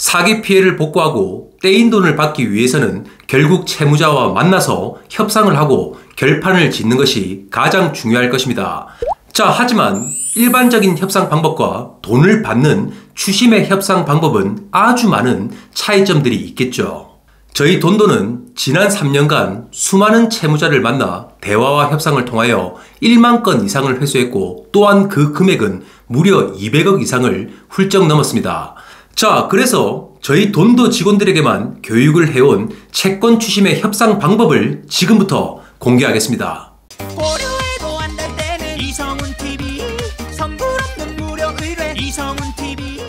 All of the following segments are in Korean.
사기 피해를 복구하고 떼인 돈을 받기 위해서는 결국 채무자와 만나서 협상을 하고 결판을 짓는 것이 가장 중요할 것입니다. 자, 하지만 일반적인 협상 방법과 돈을 받는 추심의 협상 방법은 아주 많은 차이점들이 있겠죠. 저희 돈도는 지난 3년간 수많은 채무자를 만나 대화와 협상을 통하여 1만 건 이상을 회수했고, 또한 그 금액은 무려 200억 이상을 훌쩍 넘었습니다. 자, 그래서 저희 돈도 직원들에게만 교육을 해온 채권 추심의 협상 방법을 지금부터 공개하겠습니다. 고려해도 안 될 때는 이성훈TV, 선불 없는 무료 의뢰 이성훈TV.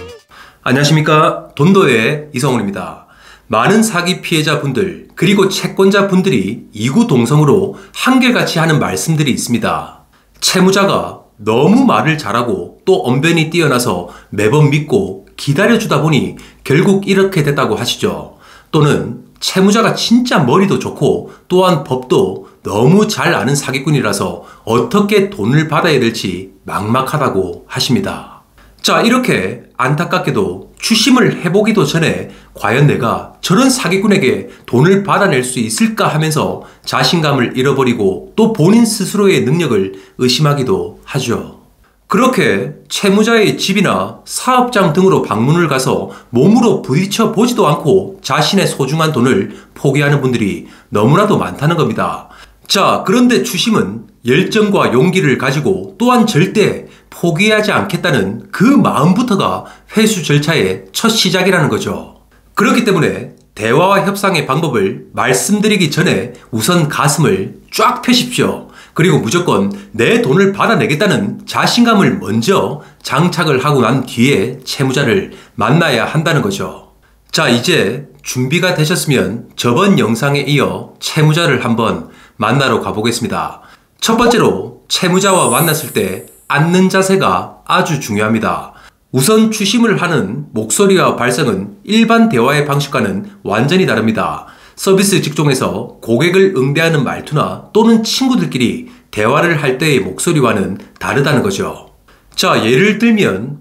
안녕하십니까, 돈도의 이성훈입니다. 많은 사기 피해자 분들 그리고 채권자 분들이 이구동성으로 한결같이 하는 말씀들이 있습니다. 채무자가 너무 말을 잘하고 또 언변이 뛰어나서 매번 믿고 기다려주다 보니 결국 이렇게 됐다고 하시죠. 또는 채무자가 진짜 머리도 좋고 또한 법도 너무 잘 아는 사기꾼이라서 어떻게 돈을 받아야 될지 막막하다고 하십니다. 자, 이렇게 안타깝게도 추심을 해보기도 전에 과연 내가 저런 사기꾼에게 돈을 받아낼 수 있을까 하면서 자신감을 잃어버리고 또 본인 스스로의 능력을 의심하기도 하죠. 그렇게 채무자의 집이나 사업장 등으로 방문을 가서 몸으로 부딪혀 보지도 않고 자신의 소중한 돈을 포기하는 분들이 너무나도 많다는 겁니다. 자, 그런데 추심은 열정과 용기를 가지고 또한 절대 포기하지 않겠다는 그 마음부터가 회수 절차의 첫 시작이라는 거죠. 그렇기 때문에 대화와 협상의 방법을 말씀드리기 전에 우선 가슴을 쫙 펴십시오. 그리고 무조건 내 돈을 받아내겠다는 자신감을 먼저 장착을 하고 난 뒤에 채무자를 만나야 한다는 거죠. 자, 이제 준비가 되셨으면 저번 영상에 이어 채무자를 한번 만나러 가보겠습니다. 첫 번째로 채무자와 만났을 때 앉는 자세가 아주 중요합니다. 우선 추심을 하는 목소리와 발성은 일반 대화의 방식과는 완전히 다릅니다. 서비스 직종에서 고객을 응대하는 말투나 또는 친구들끼리 대화를 할 때의 목소리와는 다르다는 거죠. 자, 예를 들면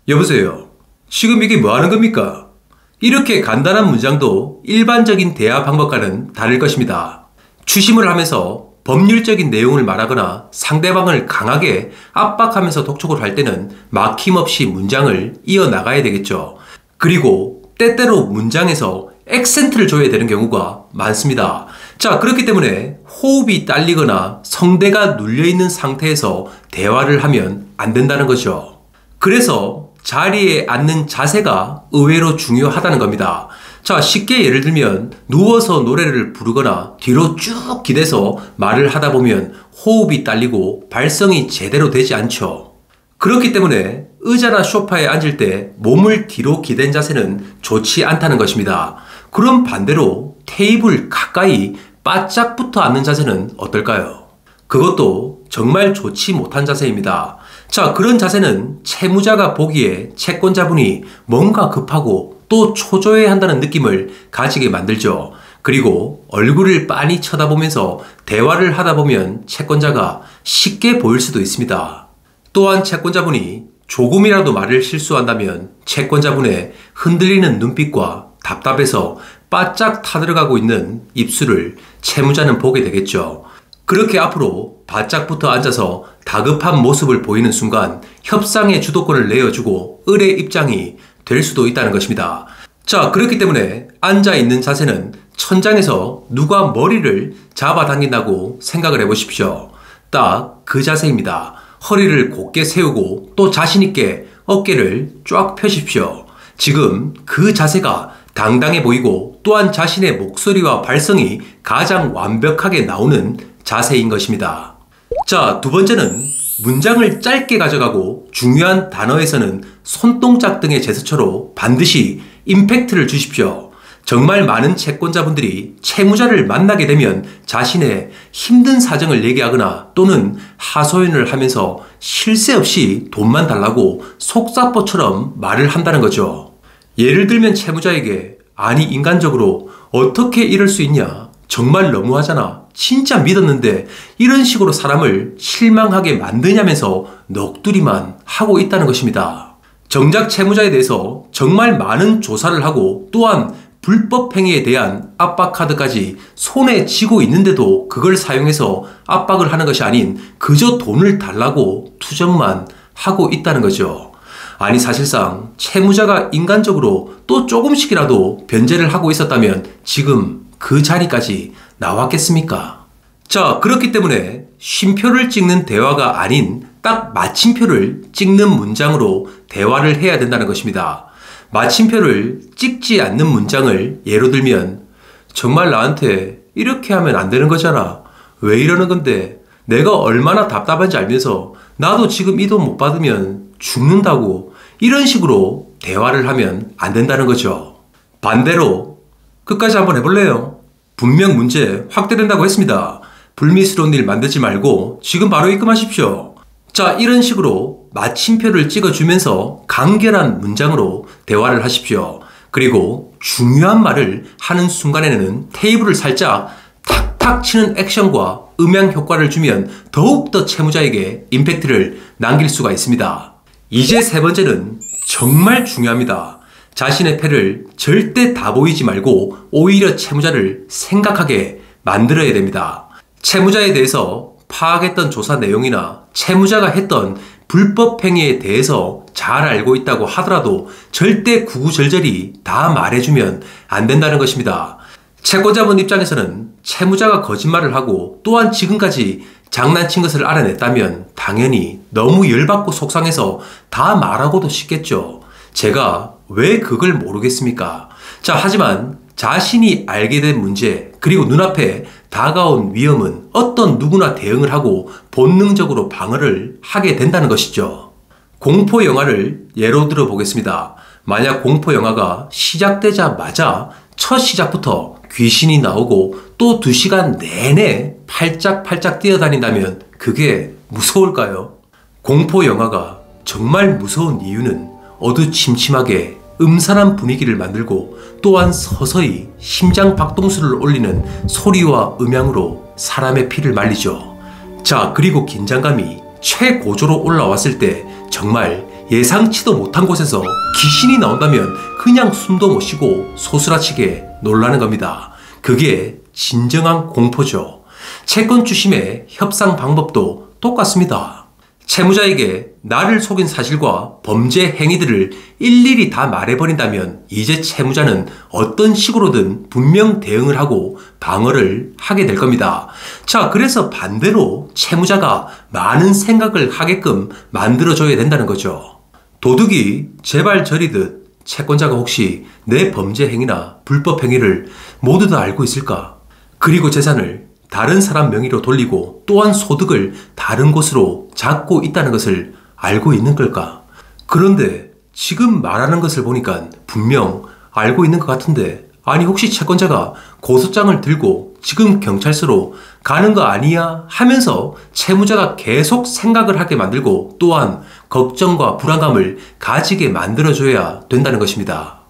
여보세요, 지금 이게 뭐 하는 겁니까? 이렇게 간단한 문장도 일반적인 대화 방법과는 다를 것입니다. 추심을 하면서 법률적인 내용을 말하거나 상대방을 강하게 압박하면서 독촉을 할 때는 막힘없이 문장을 이어나가야 되겠죠. 그리고 때때로 문장에서 액센트를 줘야 되는 경우가 많습니다. 자, 그렇기 때문에 호흡이 딸리거나 성대가 눌려있는 상태에서 대화를 하면 안 된다는 거죠. 그래서 자리에 앉는 자세가 의외로 중요하다는 겁니다. 자, 쉽게 예를 들면 누워서 노래를 부르거나 뒤로 쭉 기대서 말을 하다 보면 호흡이 딸리고 발성이 제대로 되지 않죠. 그렇기 때문에 의자나 소파에 앉을 때 몸을 뒤로 기댄 자세는 좋지 않다는 것입니다. 그럼 반대로 테이블 가까이 바짝 붙어 앉는 자세는 어떨까요? 그것도 정말 좋지 못한 자세입니다. 자, 그런 자세는 채무자가 보기에 채권자분이 뭔가 급하고 또 초조해야 한다는 느낌을 가지게 만들죠. 그리고 얼굴을 빤히 쳐다보면서 대화를 하다 보면 채권자가 쉽게 보일 수도 있습니다. 또한 채권자분이 조금이라도 말을 실수한다면 채권자분의 흔들리는 눈빛과 답답해서 바짝 타들어가고 있는 입술을 채무자는 보게 되겠죠. 그렇게 앞으로 바짝 붙어 앉아서 다급한 모습을 보이는 순간 협상의 주도권을 내어주고 을의 입장이 될 수도 있다는 것입니다. 자, 그렇기 때문에 앉아있는 자세는 천장에서 누가 머리를 잡아당긴다고 생각을 해보십시오. 딱 그 자세입니다. 허리를 곧게 세우고 또 자신있게 어깨를 쫙 펴십시오. 지금 그 자세가 당당해 보이고 또한 자신의 목소리와 발성이 가장 완벽하게 나오는 자세인 것입니다. 자, 두 번째는 문장을 짧게 가져가고 중요한 단어에서는 손동작 등의 제스처로 반드시 임팩트를 주십시오. 정말 많은 채권자분들이 채무자를 만나게 되면 자신의 힘든 사정을 얘기하거나 또는 하소연을 하면서 쉴 새 없이 돈만 달라고 속사포처럼 말을 한다는 거죠. 예를 들면 채무자에게 아니 인간적으로 어떻게 이럴 수 있냐? 정말 너무하잖아. 진짜 믿었는데 이런 식으로 사람을 실망하게 만드냐면서 넋두리만 하고 있다는 것입니다. 정작 채무자에 대해서 정말 많은 조사를 하고 또한 불법 행위에 대한 압박 카드까지 손에 쥐고 있는데도 그걸 사용해서 압박을 하는 것이 아닌 그저 돈을 달라고 투정만 하고 있다는 거죠. 아니 사실상 채무자가 인간적으로 또 조금씩이라도 변제를 하고 있었다면 지금 그 자리까지 나왔겠습니까? 자, 그렇기 때문에 쉼표를 찍는 대화가 아닌 딱 마침표를 찍는 문장으로 대화를 해야 된다는 것입니다. 마침표를 찍지 않는 문장을 예로 들면 정말 나한테 이렇게 하면 안 되는 거잖아. 왜 이러는 건데? 내가 얼마나 답답한지 알면서 나도 지금 이 돈 못 받으면 죽는다고 이런 식으로 대화를 하면 안 된다는 거죠. 반대로 끝까지 한번 해볼래요? 분명 문제 확대된다고 했습니다. 불미스러운 일 만들지 말고 지금 바로 입금하십시오. 자, 이런 식으로 마침표를 찍어주면서 간결한 문장으로 대화를 하십시오. 그리고 중요한 말을 하는 순간에는 테이블을 살짝 탁탁 치는 액션과 음향 효과를 주면 더욱더 채무자에게 임팩트를 남길 수가 있습니다. 이제 세 번째는 정말 중요합니다. 자신의 패를 절대 다 보이지 말고 오히려 채무자를 생각하게 만들어야 됩니다. 채무자에 대해서 파악했던 조사 내용이나 채무자가 했던 불법 행위에 대해서 잘 알고 있다고 하더라도 절대 구구절절히 다 말해주면 안 된다는 것입니다. 채권자분 입장에서는 채무자가 거짓말을 하고 또한 지금까지 장난친 것을 알아냈다면 당연히 너무 열받고 속상해서 다 말하고도 싶겠죠. 제가 왜 그걸 모르겠습니까? 자, 하지만 자신이 알게 된 문제 그리고 눈앞에 다가온 위험은 어떤 누구나 대응을 하고 본능적으로 방어를 하게 된다는 것이죠. 공포 영화를 예로 들어 보겠습니다. 만약 공포 영화가 시작되자마자 첫 시작부터 귀신이 나오고 또 2시간 내내 팔짝팔짝 뛰어다닌다면 그게 무서울까요? 공포 영화가 정말 무서운 이유는 어두침침하게 음산한 분위기를 만들고 또한 서서히 심장 박동수를 올리는 소리와 음향으로 사람의 피를 말리죠. 자, 그리고 긴장감이 최고조로 올라왔을 때 정말 예상치도 못한 곳에서 귀신이 나온다면 그냥 숨도 못 쉬고 소스라치게 놀라는 겁니다. 그게 진정한 공포죠. 채권 주심의 협상 방법도 똑같습니다. 채무자에게 나를 속인 사실과 범죄 행위들을 일일이 다 말해버린다면 이제 채무자는 어떤 식으로든 분명 대응을 하고 방어를 하게 될 겁니다. 자, 그래서 반대로 채무자가 많은 생각을 하게끔 만들어줘야 된다는 거죠. 도둑이 제발 저리듯 채권자가 혹시 내 범죄 행위나 불법 행위를 모두 다 알고 있을까? 그리고 재산을 다른 사람 명의로 돌리고 또한 소득을 다른 곳으로 잡고 있다는 것을 알고 있는 걸까? 그런데 지금 말하는 것을 보니까 분명 알고 있는 것 같은데, 아니 혹시 채권자가 고소장을 들고 지금 경찰서로 가는 거 아니야? 하면서 채무자가 계속 생각을 하게 만들고 또한 걱정과 불안감을 가지게 만들어줘야 된다는 것입니다.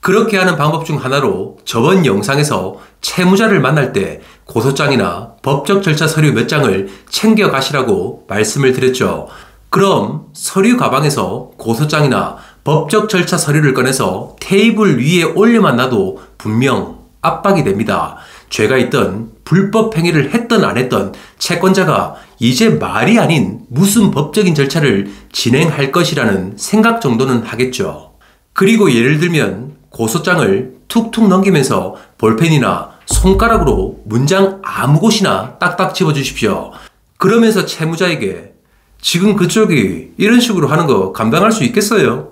그렇게 하는 방법 중 하나로 저번 영상에서 채무자를 만날 때 고소장이나 법적 절차 서류 몇 장을 챙겨 가시라고 말씀을 드렸죠. 그럼 서류 가방에서 고소장이나 법적 절차 서류를 꺼내서 테이블 위에 올려만 놔도 분명 압박이 됩니다. 죄가 있던 불법 행위를 했던 안 했던 채권자가 이제 말이 아닌 무슨 법적인 절차를 진행할 것이라는 생각 정도는 하겠죠. 그리고 예를 들면 고소장을 툭툭 넘기면서 볼펜이나 손가락으로 문장 아무 곳이나 딱딱 집어주십시오. 그러면서 채무자에게 지금 그쪽이 이런 식으로 하는 거 감당할 수 있겠어요?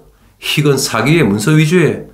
이건 사기의 문서 위주에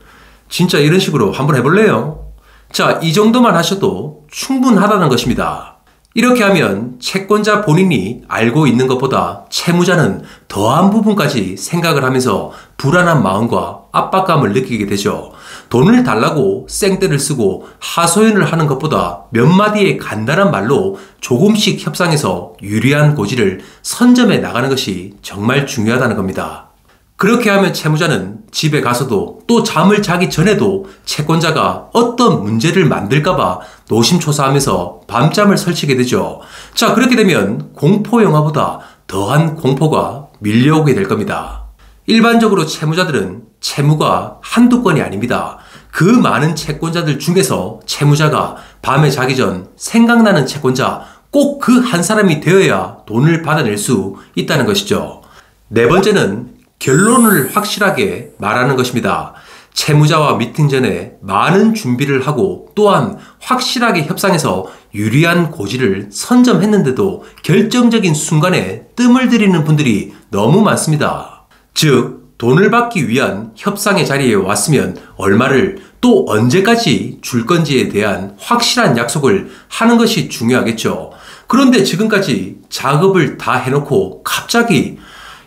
진짜 이런 식으로 한번 해볼래요? 자, 이 정도만 하셔도 충분하다는 것입니다. 이렇게 하면 채권자 본인이 알고 있는 것보다 채무자는 더한 부분까지 생각을 하면서 불안한 마음과 압박감을 느끼게 되죠. 돈을 달라고 생떼를 쓰고 하소연을 하는 것보다 몇 마디의 간단한 말로 조금씩 협상해서 유리한 고지를 선점해 나가는 것이 정말 중요하다는 겁니다. 그렇게 하면 채무자는 집에 가서도 또 잠을 자기 전에도 채권자가 어떤 문제를 만들까봐 노심초사하면서 밤잠을 설치게 되죠. 자, 그렇게 되면 공포 영화보다 더한 공포가 밀려오게 될 겁니다. 일반적으로 채무자들은 채무가 한두 건이 아닙니다. 그 많은 채권자들 중에서 채무자가 밤에 자기 전 생각나는 채권자 꼭 그 한 사람이 되어야 돈을 받아낼 수 있다는 것이죠. 네 번째는 결론을 확실하게 말하는 것입니다. 채무자와 미팅 전에 많은 준비를 하고 또한 확실하게 협상해서 유리한 고지를 선점했는데도 결정적인 순간에 뜸을 들이는 분들이 너무 많습니다. 즉, 돈을 받기 위한 협상의 자리에 왔으면 얼마를 또 언제까지 줄 건지에 대한 확실한 약속을 하는 것이 중요하겠죠. 그런데 지금까지 작업을 다 해놓고 갑자기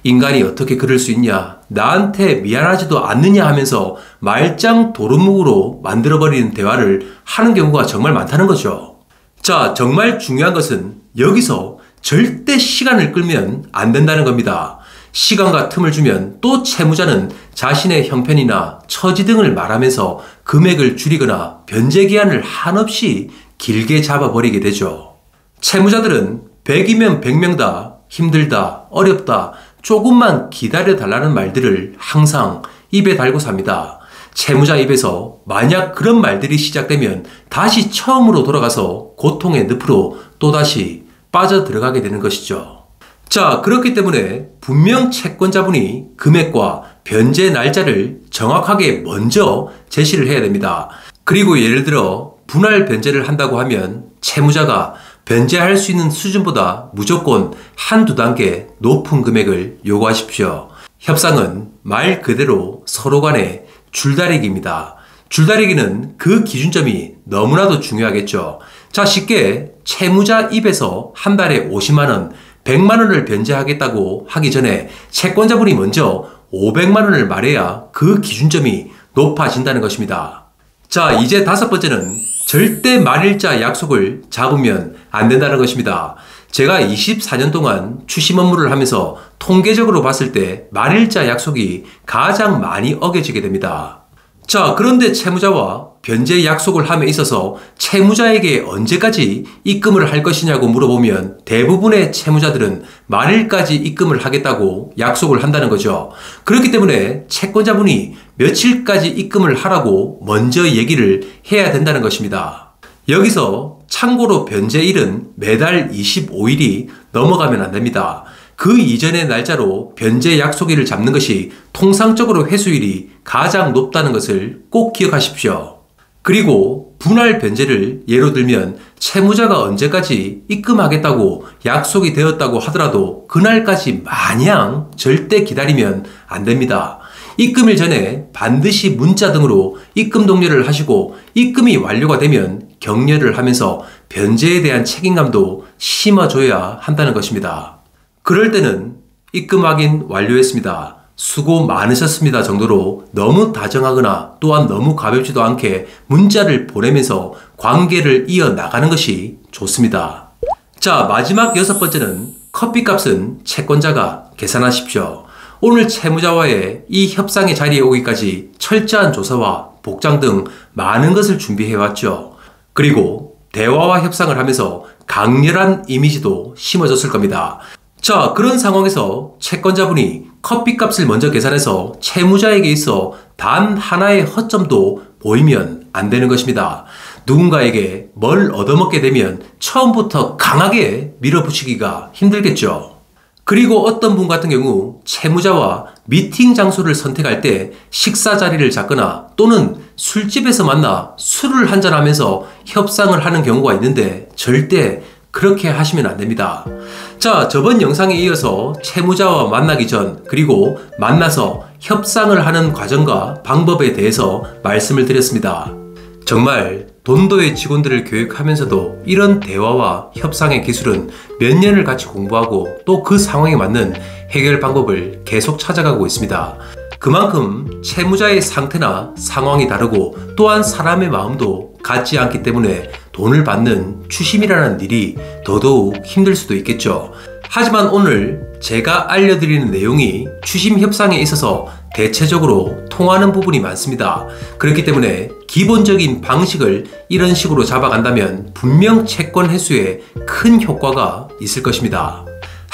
인간이 어떻게 그럴 수 있냐, 나한테 미안하지도 않느냐 하면서 말짱 도루묵으로 만들어버리는 대화를 하는 경우가 정말 많다는 거죠. 자, 정말 중요한 것은 여기서 절대 시간을 끌면 안 된다는 겁니다. 시간과 틈을 주면 또 채무자는 자신의 형편이나 처지 등을 말하면서 금액을 줄이거나 변제 기한을 한없이 길게 잡아버리게 되죠. 채무자들은 100이면 100명 다 힘들다, 어렵다, 조금만 기다려달라는 말들을 항상 입에 달고 삽니다. 채무자 입에서 만약 그런 말들이 시작되면 다시 처음으로 돌아가서 고통의 늪으로 또다시 빠져들어가게 되는 것이죠. 자, 그렇기 때문에 분명 채권자분이 금액과 변제 날짜를 정확하게 먼저 제시를 해야 됩니다. 그리고 예를 들어 분할 변제를 한다고 하면 채무자가 변제할 수 있는 수준보다 무조건 한두 단계 높은 금액을 요구하십시오. 협상은 말 그대로 서로 간의 줄다리기입니다. 줄다리기는 그 기준점이 너무나도 중요하겠죠. 자, 쉽게 채무자 입에서 한 달에 50만원, 100만원을 변제하겠다고 하기 전에 채권자분이 먼저 500만원을 말해야 그 기준점이 높아진다는 것입니다. 자, 이제 다섯 번째는 절대 말일자 약속을 잡으면 안 된다는 것입니다. 제가 24년 동안 추심 업무를 하면서 통계적으로 봤을 때 말일자 약속이 가장 많이 어겨지게 됩니다. 자, 그런데 채무자와 변제 약속을 함에 있어서 채무자에게 언제까지 입금을 할 것이냐고 물어보면 대부분의 채무자들은 말일까지 입금을 하겠다고 약속을 한다는 거죠. 그렇기 때문에 채권자분이 며칠까지 입금을 하라고 먼저 얘기를 해야 된다는 것입니다. 여기서 참고로 변제일은 매달 25일이 넘어가면 안 됩니다. 그 이전의 날짜로 변제 약속일을 잡는 것이 통상적으로 회수율이 가장 높다는 것을 꼭 기억하십시오. 그리고 분할 변제를 예로 들면 채무자가 언제까지 입금하겠다고 약속이 되었다고 하더라도 그날까지 마냥 절대 기다리면 안 됩니다. 입금일 전에 반드시 문자 등으로 입금 독려를 하시고 입금이 완료가 되면 격려를 하면서 변제에 대한 책임감도 심어줘야 한다는 것입니다. 그럴 때는 입금 확인 완료했습니다. 수고 많으셨습니다 정도로 너무 다정하거나 또한 너무 가볍지도 않게 문자를 보내면서 관계를 이어나가는 것이 좋습니다. 자, 마지막 여섯 번째는 커피값은 채권자가 계산하십시오. 오늘 채무자와의 이 협상의 자리에 오기까지 철저한 조사와 복장 등 많은 것을 준비해왔죠. 그리고 대화와 협상을 하면서 강렬한 이미지도 심어졌을 겁니다. 자, 그런 상황에서 채권자분이 커피값을 먼저 계산해서 채무자에게 있어 단 하나의 허점도 보이면 안 되는 것입니다. 누군가에게 뭘 얻어먹게 되면 처음부터 강하게 밀어붙이기가 힘들겠죠. 그리고 어떤 분 같은 경우 채무자와 미팅 장소를 선택할 때 식사 자리를 잡거나 또는 술집에서 만나 술을 한잔하면서 협상을 하는 경우가 있는데 절대 그렇게 하시면 안 됩니다. 자, 저번 영상에 이어서 채무자와 만나기 전 그리고 만나서 협상을 하는 과정과 방법에 대해서 말씀을 드렸습니다. 정말 돈도의 직원들을 교육하면서도 이런 대화와 협상의 기술은 몇 년을 같이 공부하고 또 그 상황에 맞는 해결 방법을 계속 찾아가고 있습니다. 그만큼 채무자의 상태나 상황이 다르고 또한 사람의 마음도 같지 않기 때문에 돈을 받는 추심이라는 일이 더더욱 힘들 수도 있겠죠. 하지만 오늘 제가 알려드리는 내용이 추심 협상에 있어서 대체적으로 통하는 부분이 많습니다. 그렇기 때문에 기본적인 방식을 이런 식으로 잡아간다면 분명 채권 회수에 큰 효과가 있을 것입니다.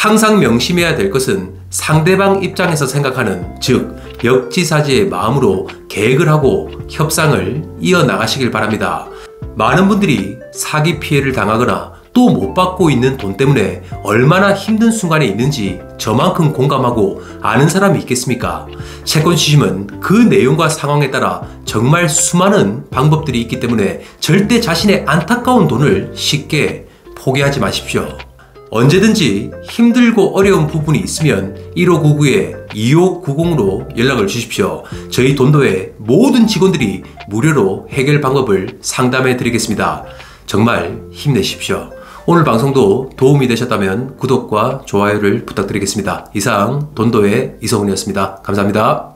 항상 명심해야 될 것은 상대방 입장에서 생각하는, 즉 역지사지의 마음으로 계획을 하고 협상을 이어나가시길 바랍니다. 많은 분들이 사기 피해를 당하거나 또 못 받고 있는 돈 때문에 얼마나 힘든 순간에 있는지 저만큼 공감하고 아는 사람이 있겠습니까? 채권 시심은 그 내용과 상황에 따라 정말 수많은 방법들이 있기 때문에 절대 자신의 안타까운 돈을 쉽게 포기하지 마십시오. 언제든지 힘들고 어려운 부분이 있으면 1599-2590으로 연락을 주십시오. 저희 돈도의 모든 직원들이 무료로 해결 방법을 상담해 드리겠습니다. 정말 힘내십시오. 오늘 방송도 도움이 되셨다면 구독과 좋아요를 부탁드리겠습니다. 이상 돈도의 이성훈이었습니다. 감사합니다.